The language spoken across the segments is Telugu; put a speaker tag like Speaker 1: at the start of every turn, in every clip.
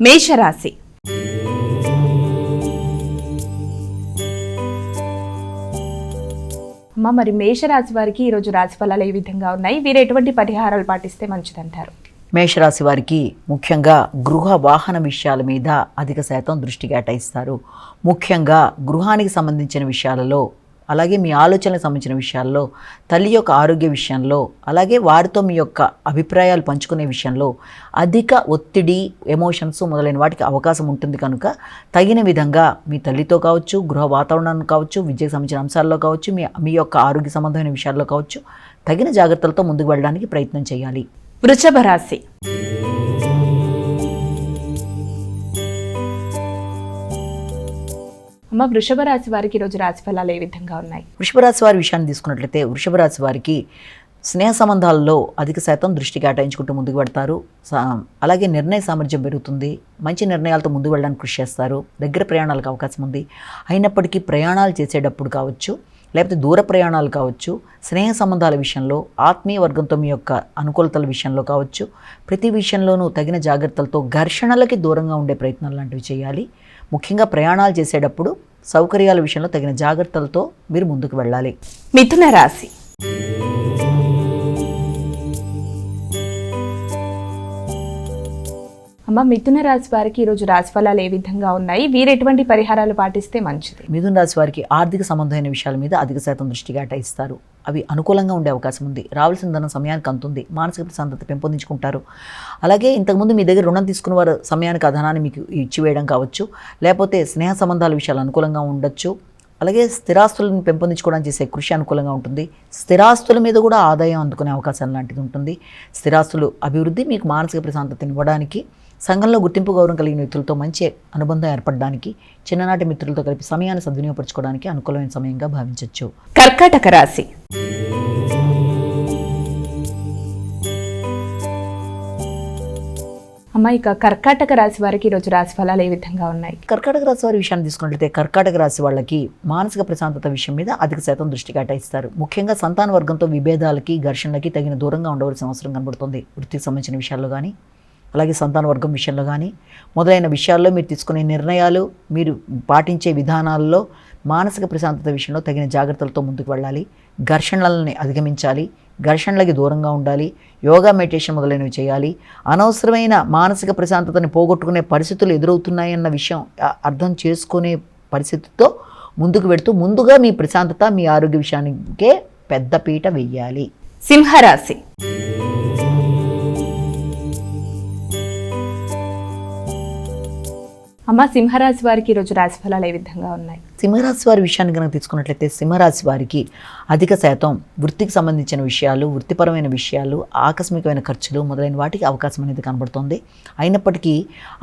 Speaker 1: మేషరాశి. అమ్మ, మరి మేషరాశి వారికి ఈరోజు రాశి ఫలాలు ఏ విధంగా ఉన్నాయి? వీరు ఎటువంటి పరిహారాలు పాటిస్తే మంచిదంటారు?
Speaker 2: మేషరాశి వారికి ముఖ్యంగా గృహ వాహన విషయాల మీద అధిక శాతం దృష్టి కేటాయిస్తారు. ముఖ్యంగా గృహానికి సంబంధించిన విషయాలలో, అలాగే మీ ఆలోచనలకు సంబంధించిన విషయాల్లో, తల్లి యొక్క ఆరోగ్య విషయంలో, అలాగే వారితో మీ యొక్క అభిప్రాయాలు పంచుకునే విషయంలో అధిక ఒత్తిడి, ఎమోషన్స్ మొదలైన వాటికి అవకాశం ఉంటుంది. కనుక తగిన విధంగా మీ తల్లితో కావచ్చు, గృహ వాతావరణం కావచ్చు, విద్యకు సంబంధించిన అంశాల్లో కావచ్చు, మీ యొక్క ఆరోగ్య సంబంధమైన విషయాల్లో కావచ్చు, తగిన జాగ్రత్తలతో ముందుకు వెళ్ళడానికి ప్రయత్నం చేయాలి.
Speaker 1: వృషభ రాశి. అమ్మ, వృషభ రాశి వారికి ఈరోజు రాశి ఫలాలు ఏ విధంగా ఉన్నాయి?
Speaker 2: వృషభ రాశి వారి విషయాన్ని తీసుకున్నట్లయితే వృషభ రాశి వారికి స్నేహ సంబంధాల్లో అధిక శాతం దృష్టి కేటాయించుకుంటూ ముందుకు పెడతారు. అలాగే నిర్ణయ సామర్థ్యం పెరుగుతుంది. మంచి నిర్ణయాలతో ముందుకు వెళ్ళడానికి కృషి చేస్తారు. దగ్గర ప్రయాణాలకు అవకాశం ఉంది. అయినప్పటికీ ప్రయాణాలు చేసేటప్పుడు కావచ్చు, లేకపోతే దూర ప్రయాణాలు కావచ్చు, స్నేహ సంబంధాల విషయంలో, ఆత్మీయ వర్గంతో మీ యొక్క అనుకూలతల విషయంలో కావచ్చు, ప్రతి విషయంలోనూ తగిన జాగ్రత్తలతో ఘర్షణలకి దూరంగా ఉండే ప్రయత్నాలు లాంటివి చేయాలి. ముఖ్యంగా ప్రయాణాలు చేసేటప్పుడు సౌకర్యాల విషయంలో తగిన జాగ్రత్తలతో మీరు ముందుకు వెళ్ళాలి.
Speaker 1: మిథున రాశి. అమ్మ, మిథున రాశి వారికి ఈరోజు రాశి ఫలాలు ఏ విధంగా ఉన్నాయి? వీరు ఎటువంటి పరిహారాలు పాటిస్తే మంచిది?
Speaker 2: మిథున రాశి వారికి ఆర్థిక సంబంధమైన విషయాల మీద అధిక శాతం దృష్టి కేటాయిస్తారు. అవి అనుకూలంగా ఉండే అవకాశం ఉంది. రావాల్సిన ధనం సమయానికి అందుతుంది. మానసిక ప్రశాంతత పెంపొందించుకుంటారు. అలాగే ఇంతకుముందు మీ దగ్గర రుణం తీసుకున్న వారు సమయానికి ఆ ధనాన్ని మీకు ఇచ్చివేయడం కావచ్చు, లేకపోతే స్నేహ సంబంధాల విషయాలు అనుకూలంగా ఉండొచ్చు. అలాగే స్థిరాస్తులను పెంపొందించుకోవడానికి చేసే కృషి అనుకూలంగా ఉంటుంది. స్థిరాస్తుల మీద కూడా ఆదాయం అందుకునే అవకాశం లాంటిది ఉంటుంది. స్థిరాస్తులు అభివృద్ధి మీకు మానసిక ప్రశాంతతను ఇవ్వడానికి, సంఘంలో గుర్తింపు గౌరవం కలిగిన వ్యక్తులతో మంచి అనుబంధం ఏర్పడడానికి, చిన్ననాటి మిత్రులతో కలిపి సమయాన్ని సద్వినియోగపరచుకోవడానికి అనుకూలమైన సమయంగా భావించవచ్చు.
Speaker 1: కర్కాటక రాశి. అమ్మ, ఇక కర్కాటక రాశి వారికి ఈరోజు రాశి ఫలాలు ఏ విధంగా ఉన్నాయి?
Speaker 2: కర్కాటక రాశి వారి విషయాన్ని తీసుకున్నట్లయితే కర్కాటక రాశి వాళ్ళకి మానసిక ప్రశాంతత విషయం మీద అధిక శాతం దృష్టి కేటాయిస్తారు. ముఖ్యంగా సంతాన వర్గంతో విభేదాలకి, ఘర్షణలకి తగిన దూరంగా ఉండవలసిన అవసరం కనబడుతుంది. వృత్తికి సంబంధించిన విషయాల్లో కానీ, అలాగే సంతాన వర్గం విషయంలో కానీ, మొదలైన విషయాల్లో మీరు తీసుకునే నిర్ణయాలు, మీరు పాటించే విధానాల్లో మానసిక ప్రశాంతత విషయంలో తగిన జాగ్రత్తలతో ముందుకు వెళ్ళాలి. ఘర్షణలని అధిగమించాలి. ఘర్షణలకి దూరంగా ఉండాలి. యోగా, మెడిటేషన్ మొదలైనవి చేయాలి. అనవసరమైన మానసిక ప్రశాంతతని పోగొట్టుకునే పరిస్థితులు ఎదురవుతున్నాయన్న విషయం అర్థం చేసుకునే పరిస్థితితో ముందుకు వెళుతూ ముందుగా మీ ప్రశాంతత, మీ ఆరోగ్య విషయానికే పెద్దపీట వెయ్యాలి.
Speaker 1: సింహరాశి. అమ్మ, సింహరాశి వారికి ఈరోజు రాశి ఫలాలు ఏ విధంగా ఉన్నాయి?
Speaker 2: సింహరాశి వారి విషయాన్ని కనుక తీసుకున్నట్లయితే సింహరాశి వారికి అధిక శాతం వృత్తికి సంబంధించిన విషయాలు, వృత్తిపరమైన విషయాలు, ఆకస్మికమైన ఖర్చులు మొదలైన వాటికి అవకాశం అనేది కనబడుతుంది. అయినప్పటికీ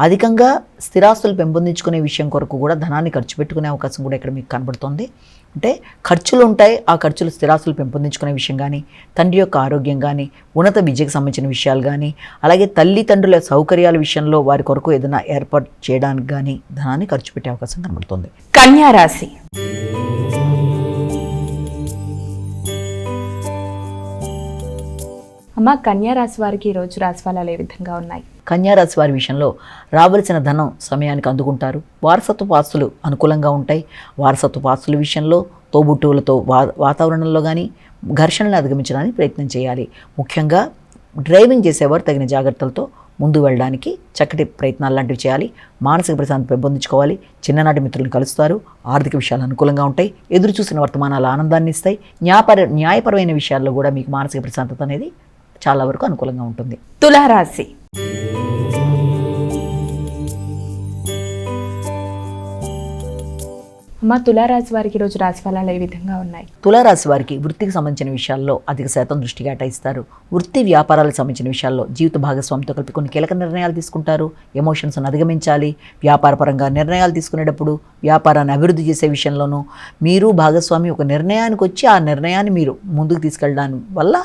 Speaker 2: అధికంగా స్థిరాస్తులు పెంపొందించుకునే విషయం కొరకు కూడా ధనాన్ని ఖర్చు పెట్టుకునే అవకాశం కూడా ఇక్కడ మీకు కనబడుతుంది. అంటే ఖర్చులు ఉంటాయి. ఆ ఖర్చులు స్థిరాస్తులు పెంపొందించుకునే విషయం కానీ, తండ్రి యొక్క ఆరోగ్యం కానీ, ఉన్నత విద్యకు సంబంధించిన విషయాలు కానీ, అలాగే తల్లిదండ్రుల సౌకర్యాల విషయంలో వారి కొరకు ఏదైనా ఏర్పాటు చేయడానికి కానీ ధనాన్ని ఖర్చు పెట్టే అవకాశం కనబడుతుంది.
Speaker 1: కన్యా రాశి. అమ్మ, కన్యా రాశి వారికి ఈరోజు రాశి ఫలాలు ఏ విధంగా ఉన్నాయి?
Speaker 2: కన్యారాశి వారి విషయంలో రావలసిన ధనం సమయానికి అందుకుంటారు. వారసత్వ ఆస్తులు అనుకూలంగా ఉంటాయి. వారసత్వ ఆస్తుల విషయంలో తోబుట్టువులతో వాతావరణంలో కానీ ఘర్షణలు అధిగమించడానికి ప్రయత్నం చేయాలి. ముఖ్యంగా డ్రైవింగ్ చేసేవారు తగిన జాగ్రత్తలతో ముందు వెళ్ళడానికి చక్కటి ప్రయత్నాలు లాంటివి చేయాలి. మానసిక ప్రశాంతత పెంపొందించుకోవాలి. చిన్ననాటి మిత్రులను కలుస్తారు. ఆర్థిక విషయాలు అనుకూలంగా ఉంటాయి. ఎదురు చూసిన వర్తమానాలు ఆనందాన్ని ఇస్తాయి. న్యాయపరమైన విషయాల్లో కూడా మీకు మానసిక ప్రశాంతత అనేది చాలా వరకు అనుకూలంగా ఉంటుంది.
Speaker 1: తులారాశి. అమ్మ, తులారాశి వారికి ఈరోజు రాశి ఫలాలు ఏ విధంగా ఉన్నాయి?
Speaker 2: తులారాశి వారికి వృత్తికి సంబంధించిన విషయాల్లో అధిక శాతం దృష్టి కేటాయిస్తారు. వృత్తి వ్యాపారాలకు సంబంధించిన విషయాల్లో జీవిత భాగస్వామితో కలిపి కొన్ని కీలక నిర్ణయాలు తీసుకుంటారు. ఎమోషన్స్ను అధిగమించాలి. వ్యాపారపరంగా నిర్ణయాలు తీసుకునేటప్పుడు వ్యాపారాన్ని అభివృద్ధి చేసే విషయంలోనూ మీరు భాగస్వామి ఒక నిర్ణయానికి వచ్చి ఆ నిర్ణయాన్ని మీరు ముందుకు తీసుకెళ్ళడానికి వల్ల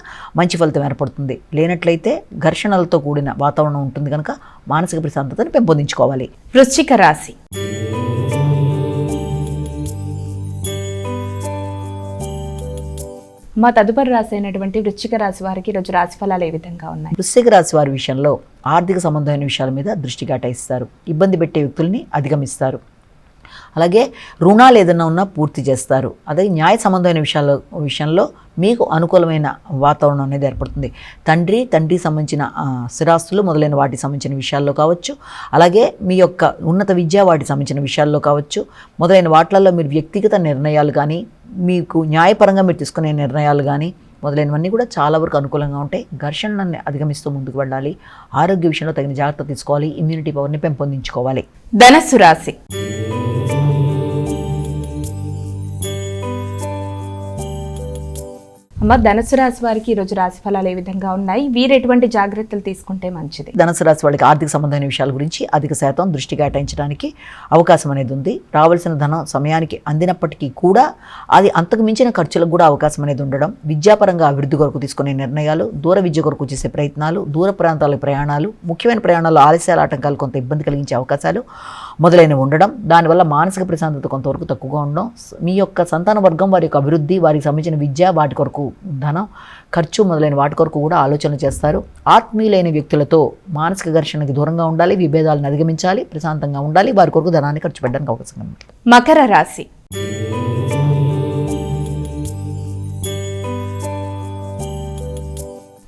Speaker 2: మంచి ఫలితం ఏర్పడుతుంది. లేనట్లయితే ఘర్షణలతో కూడిన వాతావరణం ఉంటుంది కనుక మానసిక ప్రశాంతతను పెంపొందించుకోవాలి.
Speaker 1: వృశ్చిక రాశి. మా తదుపరి రాశి అయినటువంటి వృశ్చిక రాశి వారికి ఈరోజు రాశి ఫలాలు ఏ విధంగా ఉన్నాయి?
Speaker 2: వృశ్చిక రాశి వారి విషయంలో ఆర్థిక సంబంధమైన విషయాల మీద దృష్టి కేటాయిస్తారు. ఇబ్బంది పెట్టే వ్యక్తుల్ని అధిగమిస్తారు. అలాగే రుణాలు ఏదైనా ఉన్నా పూర్తి చేస్తారు. అదే న్యాయ సంబంధమైన విషయంలో మీకు అనుకూలమైన వాతావరణం అనేది ఏర్పడుతుంది. తండ్రి సంబంధించిన స్థిరాస్తులు మొదలైన వాటికి సంబంధించిన విషయాల్లో కావచ్చు, అలాగే మీ యొక్క ఉన్నత విద్య వాటికి సంబంధించిన విషయాల్లో కావచ్చు, మొదలైన వాటిల్లో మీరు వ్యక్తిగత నిర్ణయాలు కానీ, మీకు న్యాయపరంగా మీరు తీసుకునే నిర్ణయాలు కానీ మొదలైనవన్నీ కూడా చాలా వరకు అనుకూలంగా ఉంటాయి. ఘర్షణలను అధిగమిస్తూ ముందుకు వెళ్ళాలి. ఆరోగ్య విషయంలో తగిన జాగ్రత్త తీసుకోవాలి. ఇమ్యూనిటీ పవర్ని పెంపొందించుకోవాలి.
Speaker 1: ధనస్సు రాశి. అమ్మ, ధనుసు రాశి వారికి ఈరోజు రాశి ఫలాలు ఏ విధంగా ఉన్నాయి? వీరు ఎటువంటి జాగ్రత్తలు తీసుకుంటే మంచిది?
Speaker 2: ధనుసు రాశి వాళ్ళకి ఆర్థిక సంబంధమైన విషయాల గురించి అధిక శాతం దృష్టి కేటాయించడానికి అవకాశం అనేది ఉంది. రావాల్సిన ధనం సమయానికి అందినప్పటికీ కూడా అది అంతకు మించిన ఖర్చులకు కూడా అవకాశం అనేది ఉండడం, విద్యాపరంగా అభివృద్ధి కొరకు తీసుకునే నిర్ణయాలు, దూర విద్య కొరకు చేసే ప్రయత్నాలు, దూర ప్రాంతాలకు ప్రయాణాలు, ముఖ్యమైన ప్రయాణాల్లో ఆలస్యాల ఆటంకాలు కొంత ఇబ్బంది కలిగించే అవకాశాలు మొదలైనవి ఉండడం, దానివల్ల మానసిక ప్రశాంతత కొంతవరకు తక్కువగా ఉండడం, మీ యొక్క సంతాన వర్గం వారి యొక్క అభివృద్ధి, వారికి సంబంధించిన విద్య, వాటి కొరకు ధనం ఖర్చు మొదలైన వాటి కొరకు కూడా ఆలోచన చేస్తారు. ఆత్మీయులైన వ్యక్తులతో మానసిక ఘర్షణకి దూరంగా ఉండాలి. విభేదాలను అధిగమించాలి. ప్రశాంతంగా ఉండాలి. వారి కొరకు ధనాన్ని ఖర్చు పెట్టడానికి అవకాశం ఉంది.
Speaker 1: మకర రాశి.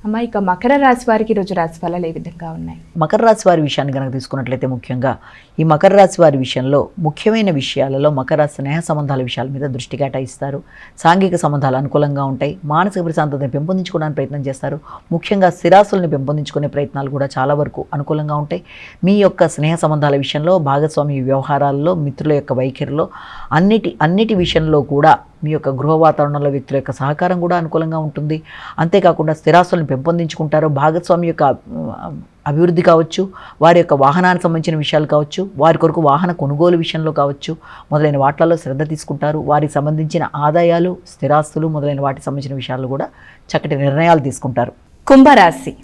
Speaker 1: అమ్మ, ఇక మకర రాశి వారికి ఈరోజు రాశి ఫలాలు ఏ విధంగా ఉన్నాయి?
Speaker 2: మకర రాశి వారి విషయాన్ని కనుక తీసుకున్నట్లయితే ముఖ్యంగా ఈ మకర రాశి వారి విషయంలో ముఖ్యమైన విషయాలలో మకర స్నేహ సంబంధాల విషయాల మీద దృష్టి కేటాయిస్తారు. సాంఘిక సంబంధాలు అనుకూలంగా ఉంటాయి. మానసిక ప్రశాంతతను పెంపొందించుకోవడానికి ప్రయత్నం చేస్తారు. ముఖ్యంగా స్థిరాస్తులను పెంపొందించుకునే ప్రయత్నాలు కూడా చాలా వరకు అనుకూలంగా ఉంటాయి. మీ యొక్క స్నేహ సంబంధాల విషయంలో, భాగస్వామి వ్యవహారాల్లో, మిత్రుల యొక్క వైఖరిలో, అన్నిటి విషయంలో కూడా మీ యొక్క గృహ వాతావరణంలో వ్యక్తుల యొక్క సహకారం కూడా అనుకూలంగా ఉంటుంది. అంతేకాకుండా స్థిరాస్తులను పెంపొందించుకుంటారు. భాగస్వామి యొక్క అభివృద్ధి కావచ్చు, వారి యొక్క వాహనానికి సంబంధించిన విషయాలు కావచ్చు, వారి కొరకు వాహన కొనుగోలు విషయంలో కావచ్చు, మొదలైన వాటిలలో శ్రద్ధ తీసుకుంటారు. వారికి సంబంధించిన ఆదాయాలు, స్థిరాస్తులు మొదలైన వాటికి సంబంధించిన విషయాల్లో కూడా చక్కటి నిర్ణయాలు తీసుకుంటారు.
Speaker 1: కుంభరాశి.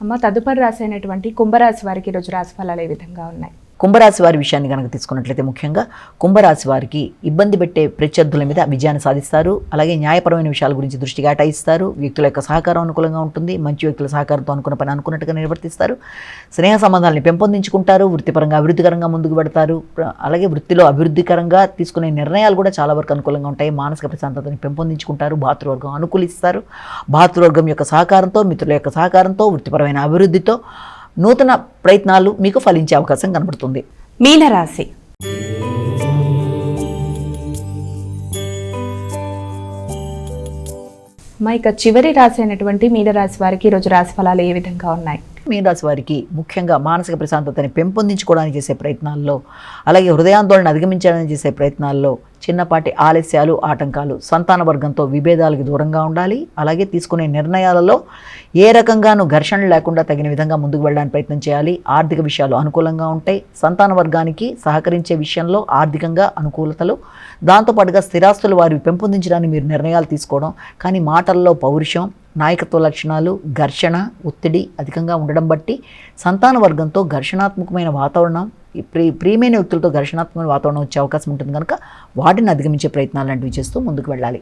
Speaker 1: అమ్మ, తదుపరి రాశి అయినటువంటి కుంభరాశి వారికి ఈరోజు రాశి ఫలాలు ఏ విధంగా ఉన్నాయి?
Speaker 2: కుంభరాశి వారి విషయాన్ని కనుక తీసుకున్నట్లయితే ముఖ్యంగా కుంభరాశి వారికి ఇబ్బంది పెట్టే ప్రత్యర్థుల మీద విజయాన్ని సాధిస్తారు. అలాగే న్యాయపరమైన విషయాల గురించి దృష్టి కేటాయిస్తారు. వ్యక్తుల యొక్క సహకారం అనుకూలంగా ఉంటుంది. మంచి వ్యక్తుల సహకారంతో అనుకున్న పని అనుకున్నట్టుగా నిర్వర్తిస్తారు. స్నేహ సంబంధాలను పెంపొందించుకుంటారు. వృత్తిపరంగా అభివృద్ధికరంగా ముందుకు పెడతారు. అలాగే వృత్తిలో అభివృద్ధికరంగా తీసుకునే నిర్ణయాలు కూడా చాలా వరకు అనుకూలంగా ఉంటాయి. మానసిక ప్రశాంతతని పెంపొందించుకుంటారు. భాతృవర్గం అనుకూలిస్తారు. భాతృవర్గం యొక్క సహకారంతో, మిత్రుల యొక్క సహకారంతో, వృత్తిపరమైన అభివృద్ధితో నూతన ప్రయత్నాలు మీకు ఫలించే అవకాశం కనబడుతుంది.
Speaker 1: మీనరాశి. ఇక చివరి రాశి అయినటువంటి మీనరాశి వారికి ఈరోజు రాశి ఫలాలు ఏ విధంగా ఉన్నాయి?
Speaker 2: మీనరాశి వారికి ముఖ్యంగా మానసిక ప్రశాంతతని పెంపొందించుకోవడానికి చేసే ప్రయత్నాల్లో, అలాగే హృదయాందోళన అధిగమించడానికి చేసే ప్రయత్నాల్లో చిన్నపాటి ఆలస్యాలు, ఆటంకాలు, సంతాన వర్గంతో విభేదాలకు దూరంగా ఉండాలి. అలాగే తీసుకునే నిర్ణయాలలో ఏ రకంగానూ ఘర్షణ లేకుండా తగిన విధంగా ముందుకు వెళ్ళడానికి ప్రయత్నం చేయాలి. ఆర్థిక విషయాలు అనుకూలంగా ఉంటాయి. సంతాన వర్గానికి సహకరించే విషయంలో ఆర్థికంగా అనుకూలతలు, దాంతోపాటుగా స్థిరాస్తులు వారిని పెంపొందించడానికి మీరు నిర్ణయాలు తీసుకోవడం, కానీ మాటల్లో పౌరుషం, నాయకత్వ లక్షణాలు, ఘర్షణ, ఒత్తిడి అధికంగా ఉండడం బట్టి సంతాన వర్గంతో ఘర్షణాత్మకమైన వాతావరణం, ప్రియమైన వ్యక్తులతో ఘర్షణాత్మకమైన వాతావరణం వచ్చే అవకాశం ఉంటుంది కనుక వాటిని అధిగమించే ప్రయత్నాలు లాంటివి చేస్తూ ముందుకు వెళ్ళాలి.